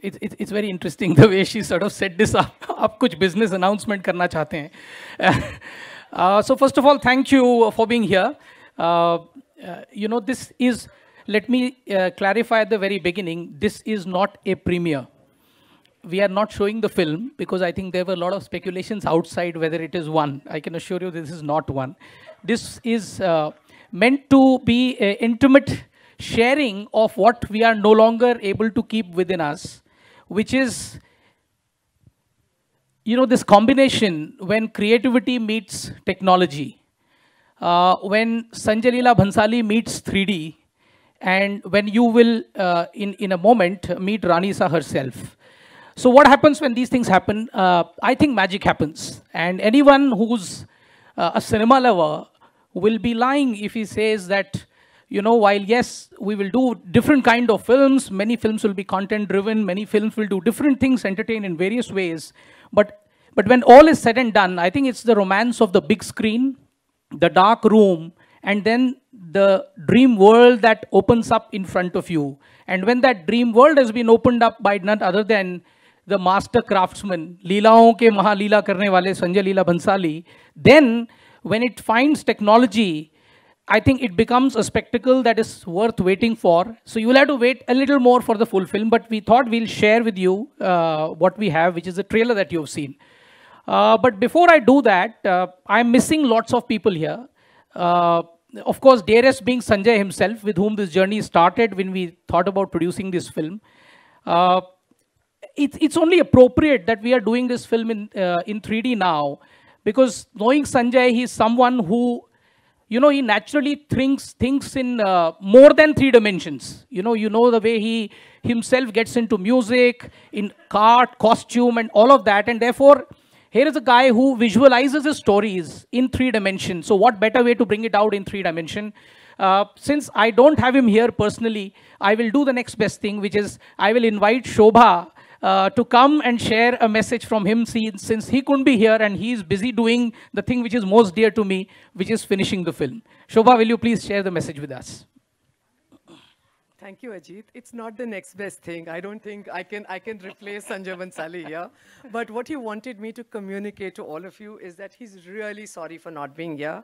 it's very interesting the way she sort of set this up. आप कुछ business announcement करना चाहते हैं. So first of all, thank you for being here. You know, this is, let me clarify at the very beginning, this is not a premiere. We are not showing the film because I think there were a lot of speculations outside whether it is one. I can assure you this is not one. This is meant to be an intimate sharing of what we are no longer able to keep within us, which is, you know, this combination when creativity meets technology, when Sanjay Leela Bhansali meets 3D, and when you will, in a moment, meet Ranisa herself. So what happens when these things happen? I think magic happens. And anyone who's a cinema lover will be lying if he says that, you know, while yes, we will do different kind of films, many films will be content driven, many films will do different things, entertain in various ways. But when all is said and done, I think it's the romance of the big screen, the dark room, and then the dream world that opens up in front of you. And when that dream world has been opened up by none other than the master craftsman, Leelaon ke Mahaleela karne wale Sanjay Leela Bhansali, then when it finds technology, I think it becomes a spectacle that is worth waiting for. So you will have to wait a little more for the full film, but we thought we'll share with you what we have, which is a trailer that you've seen. But before I do that, I'm missing lots of people here. Of course, dearest being Sanjay himself, with whom this journey started when we thought about producing this film. It's only appropriate that we are doing this film in 3D now, because knowing Sanjay, he's someone who, you know, he naturally thinks in more than 3 dimensions. You know the way he himself gets into music, in art, costume, and all of that. And therefore, here is a guy who visualizes his stories in 3 dimensions. So what better way to bring it out in 3 dimensions? Since I don't have him here personally, I will do the next best thing, which is I will invite Shobha to come and share a message from him, since he couldn't be here and he's busy doing the thing which is most dear to me, which is finishing the film. Shobha, will you please share the message with us? Thank you, Ajit. It's not the next best thing. I don't think I can replace Sanjay Bhansali here. But what he wanted me to communicate to all of you is that he's really sorry for not being here.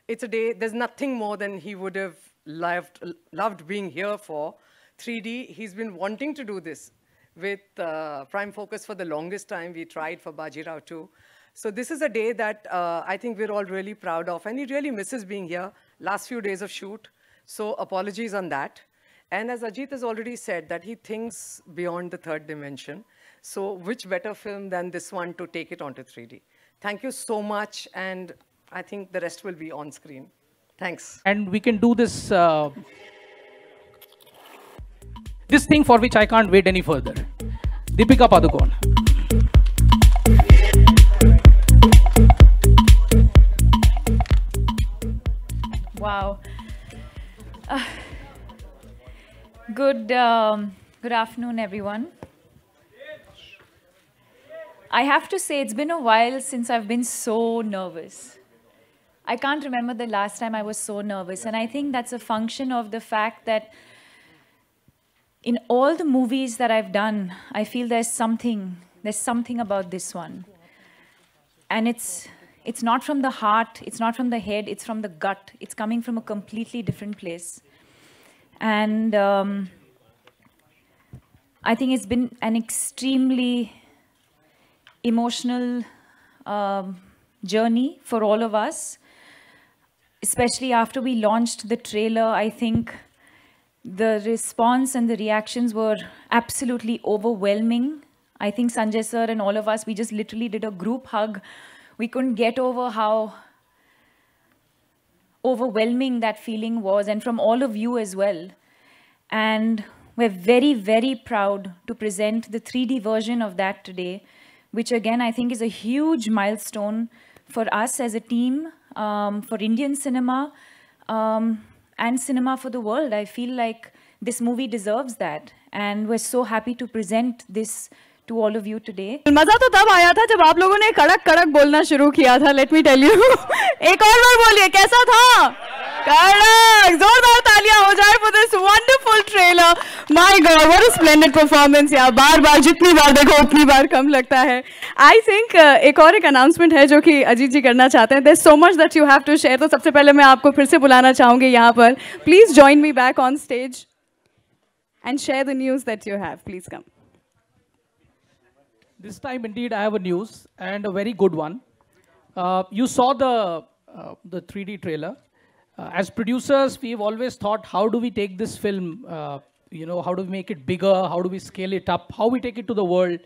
It's a day, there's nothing more than he would have loved being here for. 3D, he's been wanting to do this with Prime Focus for the longest time. We tried for Bajirao too. So this is a day that I think we're all really proud of, and he really misses being here. Last few days of shoot, so apologies on that. And as Ajit has already said, that he thinks beyond the 3rd dimension. So which better film than this one to take it onto 3D? Thank you so much, and I think the rest will be on screen. Thanks. And we can do this this thing for which I can't wait any further. Deepika Padukone. Wow. Good afternoon, everyone. I have to say, it's been a while since I've been so nervous. I can't remember the last time I was so nervous. And I think that's a function of the fact that in all the movies that I've done, I feel there's something about this one. And it's not from the heart, it's not from the head, it's from the gut. It's coming from a completely different place. And I think it's been an extremely emotional journey for all of us, especially after we launched the trailer. I think the response and the reactions were absolutely overwhelming. I think Sanjay sir and all of us, we just literally did a group hug. We couldn't get over how overwhelming that feeling was, and from all of you as well. And we're very, very proud to present the 3D version of that today, which again, I think is a huge milestone for us as a team, for Indian cinema, and cinema for the world. I feel like this movie deserves that. And we're so happy to present this to all of you today. मजा तो तब आया था जब आप लोगों ने कड़क कड़क बोलना शुरू किया था. Let me tell you. एक और बार बोलिए, कैसा था? कड़क! जोरदार तालियां हो जाए for this wonderful trailer. My God, what a splendid performance यार. बार-बार जितनी बार देखो उतनी बार कम लगता है. I think एक और एक announcement है जो कि अजीत जी करना चाहते हैं. There's so much that you have to share. तो सबसे पहले मैं आपको फिर से बुलाना चाहूँगी यहाँ पर. Please join me back on stage and share the news that you have. Please come. This time, indeed, I have a news and a very good one. You saw the 3D trailer. As producers, we've always thought, how do we take this film, how do we make it bigger? How do we scale it up? How we take it to the world?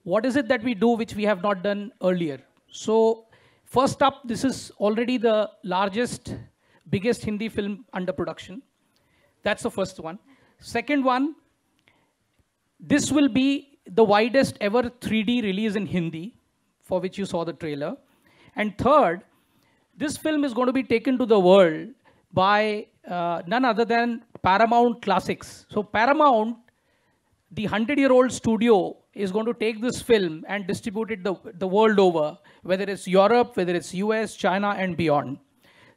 What is it that we do which we have not done earlier? So first up, this is already the largest, biggest Hindi film under production. That's the first one. Second one, this will be the widest ever 3D release in Hindi, for which you saw the trailer. And third, this film is going to be taken to the world by none other than Paramount Classics. So Paramount, the 100-year-old studio, is going to take this film and distribute it the world over, whether it's Europe, whether it's US, China, and beyond.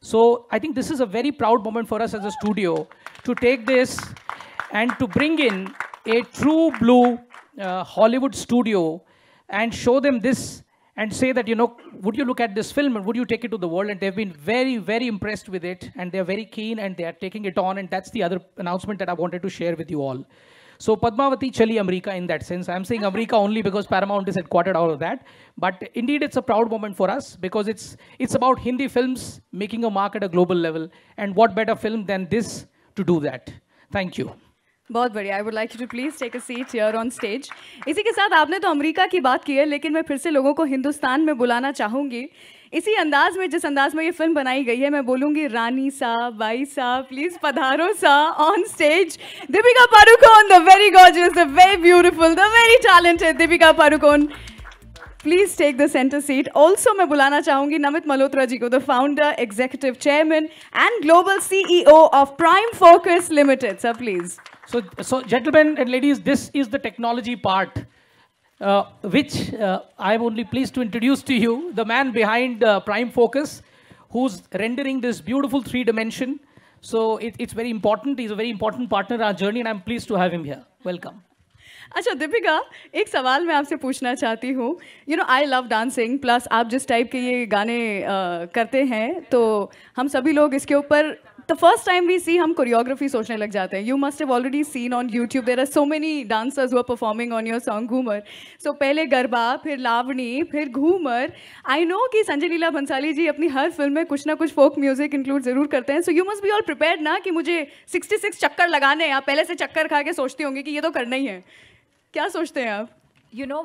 So I think this is a very proud moment for us as a studio to take this and to bring in a true blue Hollywood studio and show them this and say that, would you look at this film and would you take it to the world? And they've been very, very impressed with it. And they're very keen and they are taking it on. And that's the other announcement that I wanted to share with you all. So Padmavati Chali America in that sense. I'm saying America only because Paramount is headquartered out of that. But indeed, it's a proud moment for us because it's about Hindi films making a mark at a global level. And what better film than this to do that? Thank you. बहुत बढ़िया. I would like you to please take a seat here on stage. इसी के साथ आपने तो America की बात की है, लेकिन मैं फिर से लोगों को हिंदुस्तान में बुलाना चाहूँगी. इसी अंदाज में, जिस अंदाज में ये फिल्म बनाई गई है, मैं बोलूँगी रानी साहब, भाई साहब, प्लीज पधारो सा on stage. Deepika Padukone, the very gorgeous, the very beautiful, the very talented Deepika Padukone. Please take the center seat. Also, मैं बुलाना चाहूँगी नमित मल्होत्रा जी को, the founder, executive chairman, and global CEO of Prime Focus Limited. Sir, please. So gentlemen and ladies, this is the technology part, which I'm only pleased to introduce to you, the man behind Prime Focus, who's rendering this beautiful 3D. So it's very important. He's a very important partner in our journey, and I'm pleased to have him here. Welcome. अच्छा दीपिका, एक सवाल मैं आपसे पूछना चाहती हूँ. I love dancing, plus आप जिस टाइप के ये गाने करते हैं, तो हम सभी लोग इसके ऊपर the first time we see, हम choreography सोचने लग जाते हैं. You must have already seen on YouTube. There are so many dancers who are performing on your song Ghumar. So पहले गरबा, फिर लावणी, फिर घूमर. I know कि संजय लीला भंसाली जी अपनी हर फिल्म में कुछ ना कुछ folk music include जरूर करते हैं. So you must be all prepared ना कि मुझे 66 चक्कर लगाने हैं. आप पहले से चक्कर खा के सोचती होंगी कि ये तो करना ही है. क्या सोचते हैं आप?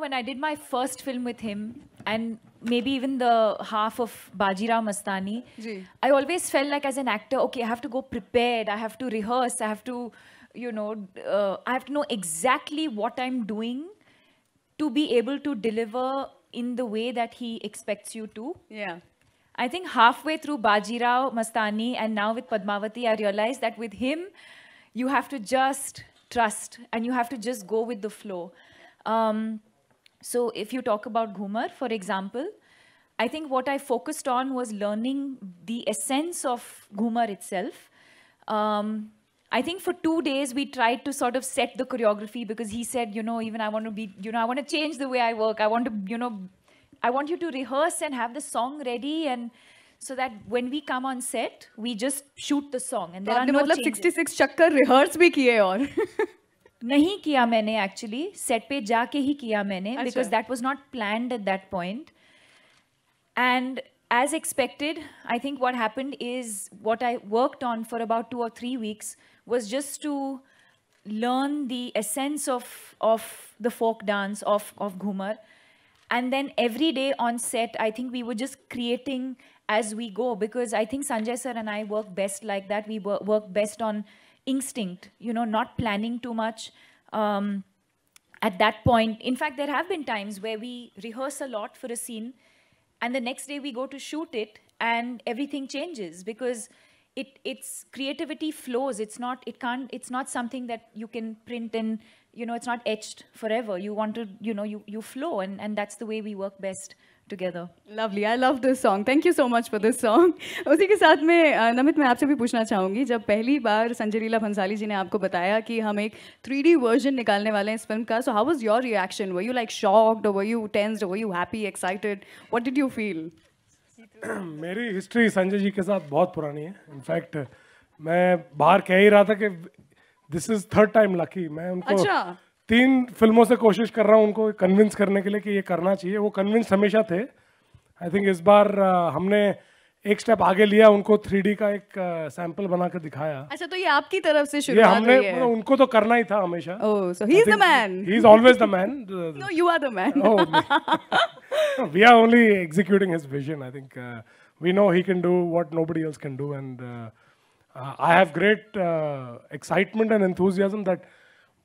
When I did my first film with him, and maybe even the half of Bajirao Mastani, I always felt like as an actor, okay, I have to go prepared, I have to rehearse, I have to, I have to know exactly what I'm doing to be able to deliver in the way that he expects you to. Yeah. I think halfway through Bajirao Mastani and now with Padmavati, I realized that with him, you have to just trust and you have to just go with the flow. So if you talk about Ghumar, for example, I think what I focused on was learning the essence of Ghumar itself. I think for 2 days we tried to sort of set the choreography because he said, even I want to be, I want to change the way I work. I want to, I want you to rehearse and have the song ready, and so that when we come on set, we just shoot the song and there are no changes. 66 चक्कर rehearse भी किए और नहीं किया मैंने actually, set पे जाके ही किया मैंने, because that was not planned at that point. And as expected, I think what happened is what I worked on for about 2 or 3 weeks was just to learn the essence of the folk dance of Ghumar. And then every day on set, I think we were just creating as we go, because I think Sanjay sir and I work best like that. We work best on instinct, not planning too much at that point. In fact, there have been times where we rehearse a lot for a scene and the next day we go to shoot it and everything changes because its creativity flows. It's not something that you can print and, it's not etched forever. You want to, you flow, and that's the way we work best together. Lovely, I love this song. Thank you so much for this song. उसी के साथ में नमित मैं आपसे भी पूछना चाहूँगी, जब पहली बार संजय लीला भंसाली जी ने आपको बताया कि हम एक 3D वर्जन निकालने वाले हैं इस फिल्म का, so how was your reaction? Were you like shocked or were you tensed or were you happy, excited? What did you feel? मेरी हिस्ट्री संजय जी के साथ बहुत पुरानी है. इनफैक्ट मैं बाहर कह ही रहा था कि this is third time lucky. मैं उनको 3 फिल्मों से कोशिश कर रहा हूँ उनको कन्विंस करने के लिए कि ये करना चाहिए. वो कन्विंस हमेशा थे. आई थिंक इस बार हमने एक स्टेप आगे लिया, उनको 3D का एक सैंपल बना के दिखाया. अच्छा, तो ये आपकी तरफ से ये शुरुआत हमने हुई है. उनको तो करना ही था हमेशा. Oh, so he's the man. He is always the man. No, you are the man. Oh, we are only executing his vision. I think we know he can do what nobody else can do, and I have great excitement and enthusiasm that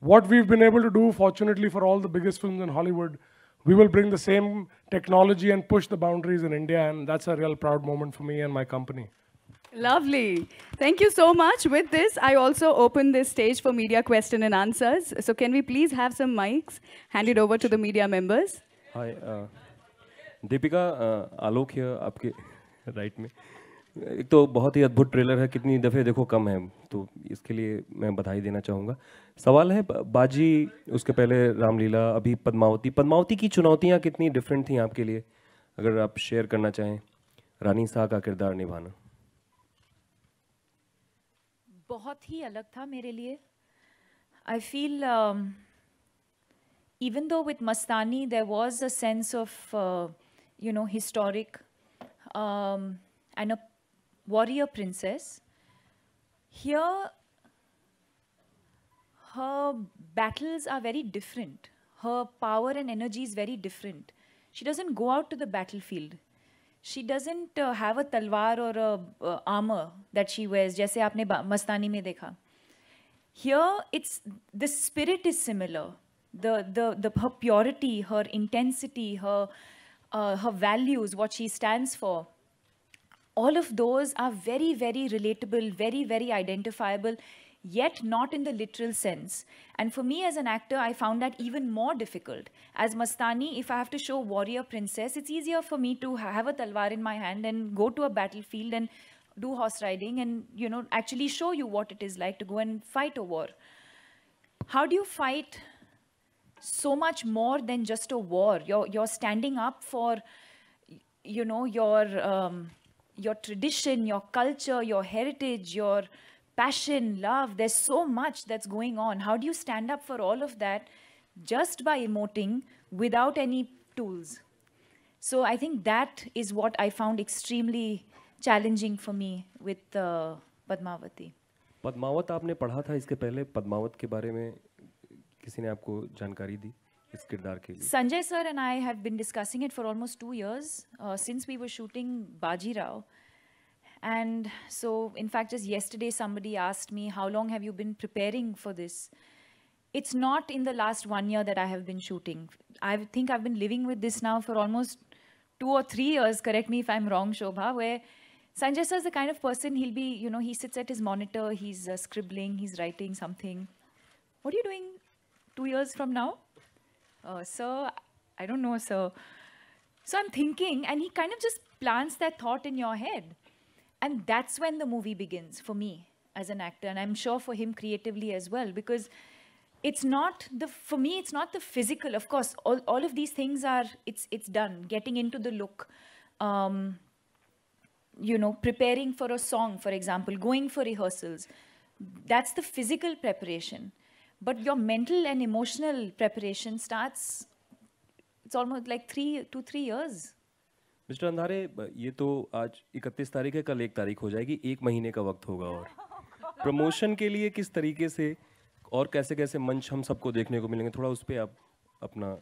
what we've been able to do, fortunately for all the biggest films in Hollywood, we will bring the same technology and push the boundaries in India, and that's a real proud moment for me and my company. Lovely. Thank you so much. With this, I also open this stage for media question and answers. So can we please have some mics handed over to the media members? Hi, Deepika, Alok here आपके right में. एक तो बहुत ही अद्भुत trailer है, कितनी दफ़े देखो कम है, तो इसके लिए मैं बधाई देना चाहूँगा. सवाल है बाजी, उसके पहले रामलीला, अभी पद्मावती. पद्मावती की चुनौतियाँ कितनी डिफरेंट थी आपके लिए, अगर आप शेयर करना चाहें, रानी साह का किरदार निभाना? बहुत ही अलग था मेरे लिए. I feel even though with Mastani there was a sense of historic and a warrior princess, here her battles are very different. Her power and energy is very different. She doesn't go out to the battlefield. She doesn't have a talwar or a armor that she wears, जैसे आपने मस्तानी में देखा. Here, the spirit is similar. Her purity, her intensity, her values, what she stands for, all of those are very, very relatable, very, very identifiable, yet not in the literal sense. And for me as an actor, I found that even more difficult. As Mastani, if I have to show warrior princess, it's easier for me to have a talwar in my hand and go to a battlefield and do horse riding and, actually show you what it is like to go and fight a war. How do you fight so much more than just a war? You're standing up for, your tradition, your culture, your heritage, your passion, love. There's so much that's going on. How do you stand up for all of that just by emoting without any tools? So I think that is what I found extremely challenging for me with Padmavati. Padmaavat आपने पढ़ा था इसके पहले? पद्मावत के बारे में किसी ने आपको जानकारी दी इस किरदार के लिए? Sanjay sir and I have been discussing it for almost 2 years since we were shooting Baji Rao. And so, in fact, just yesterday somebody asked me, how long have you been preparing for this? It's not in the last 1 year that I have been shooting. I think I've been living with this now for almost 2 or 3 years, correct me if I'm wrong, Shobha, where Sanjay sir is the kind of person, he'll be, he sits at his monitor, he's scribbling, he's writing something. What are you doing 2 years from now? Sir, I don't know, sir. So I'm thinking, and he kind of just plants that thought in your head. And that's when the movie begins for me as an actor, and I'm sure for him creatively as well, because it's not for me, it's not the physical. Of course, all of these things are, it's done. Getting into the look, preparing for a song, for example, going for rehearsals. That's the physical preparation. But your mental and emotional preparation starts, it's almost like 2 to 3 years. Mister अंधारे, ये तो आज 31 तारीख है, कल 1 तारीख हो जाएगी, 1 महीने का वक्त होगा. और प्रमोशन के लिए किस तरीके से और कैसे कैसे मंच हम सबको देखने को मिलेंगे, थोड़ा उस पर आप अपना